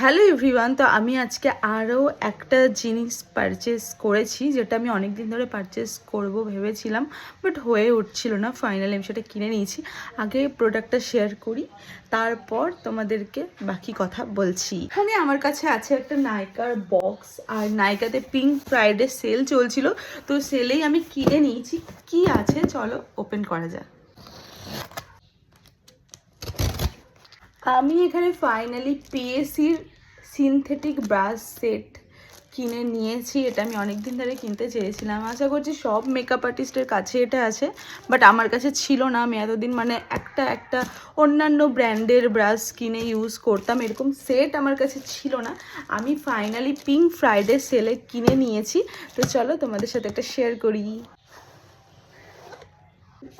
Hello everyone, তো আমি আজকে আরও একটা জিনিস পারচেস করেছি যেটা আমি অনেক দিন ধরে পারচেস করব ভেবেছিলাম, বাট হয়ে উঠছিল না। ফাইনালি আমি সেটা কিনে নিয়েছি। আগে প্রোডাক্টটা শেয়ার করি, তারপর তোমাদেরকে বাকি কথা বলছি। এখানে আমার কাছে আছে একটা নাইকার বক্স, আর নাইকাতে পিঙ্ক ফ্রাইডে সেল চলছিল, তো সেলেই আমি কিনে নিয়েছি। কি আছে চলো ওপেন করা যাক। আমি এখানে ফাইনালি পিএসির সিনথেটিক ব্রাশ সেট কিনে নিয়েছি। এটা আমি অনেক দিন ধরে কিনতে চেয়েছিলাম। আশা করছি সব মেকআপ আর্টিস্টের কাছে এটা আছে, বাট আমার কাছে ছিল না। আমি এতদিন একটা অন্যান্য ব্র্যান্ডের ব্রাশ কিনে ইউজ করতাম, এরকম সেট আমার কাছে ছিল না। আমি ফাইনালি পিঙ্ক ফ্রাইডে সেলে কিনে নিয়েছি। তো চলো তোমাদের সাথে একটা শেয়ার করি।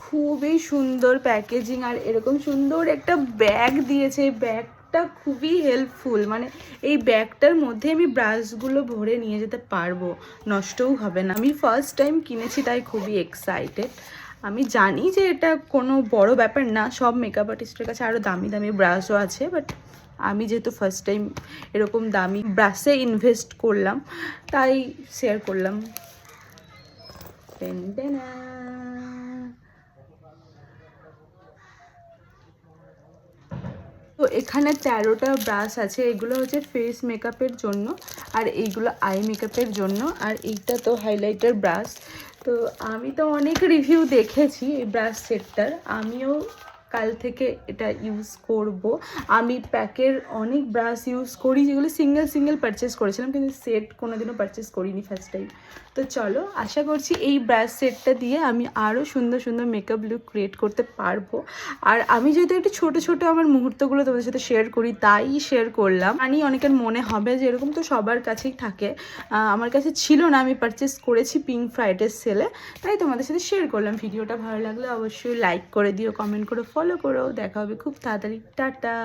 খুবই সুন্দর প্যাকেজিং, আর এরকম সুন্দর একটা ব্যাগ দিয়েছে। ব্যাগটা খুবই হেল্পফুল, মানে এই ব্যাগটার মধ্যে আমি ব্রাশগুলো ভরে নিয়ে যেতে পারবো, নষ্টও হবে না। আমি ফার্স্ট টাইম কিনেছি, তাই খুবই এক্সাইটেড। আমি জানি যে এটা কোনো বড় ব্যাপার না, সব মেকআপ আর্টিস্টের কাছে আরও দামি দামি ব্রাশও আছে, বাট আমি যেহেতু ফার্স্ট টাইম এরকম দামি ব্রাশে ইনভেস্ট করলাম, তাই শেয়ার করলাম। তো এখানে 13টা ব্রাশ আছে। এগুলো হচ্ছে ফেস মেকআপের জন্য, আর এইগুলো আই মেকআপের জন্য, আর এইটা তো হাইলাইটার ব্রাশ। তো আমি তো অনেক রিভিউ দেখেছি এই ব্রাশ সেটটার, আমিও কাল থেকে এটা ইউজ করব। আমি প্যাকের অনেক ব্রাশ ইউজ করি, যেগুলো সিঙ্গেল সিঙ্গেল পারচেস করেছিলাম, কিন্তু সেট কোনোদিনও পারচেস করিনি ফার্স্ট টাইম। তো চলো, আশা করছি এই ব্রাশ সেটটা দিয়ে আমি আরও সুন্দর সুন্দর মেকআপ লুক ক্রিয়েট করতে পারবো। আর আমি যেহেতু একটু ছোটো ছোটো আমার মুহূর্তগুলো তোমাদের সাথে শেয়ার করি, তাই শেয়ার করলাম। জানি অনেকের মনে হবে যে এরকম তো সবার কাছেই থাকে, আমার কাছে ছিল না, আমি পারচেস করেছি পিঙ্ক ফ্রাইডে সেলে, তাই তোমাদের সাথে শেয়ার করলাম। ভিডিওটা ভালো লাগলে অবশ্যই লাইক করে দিও, কমেন্ট করো, ফলো করো। দেখা হবে খুব তাড়াতাড়ি। টাটা।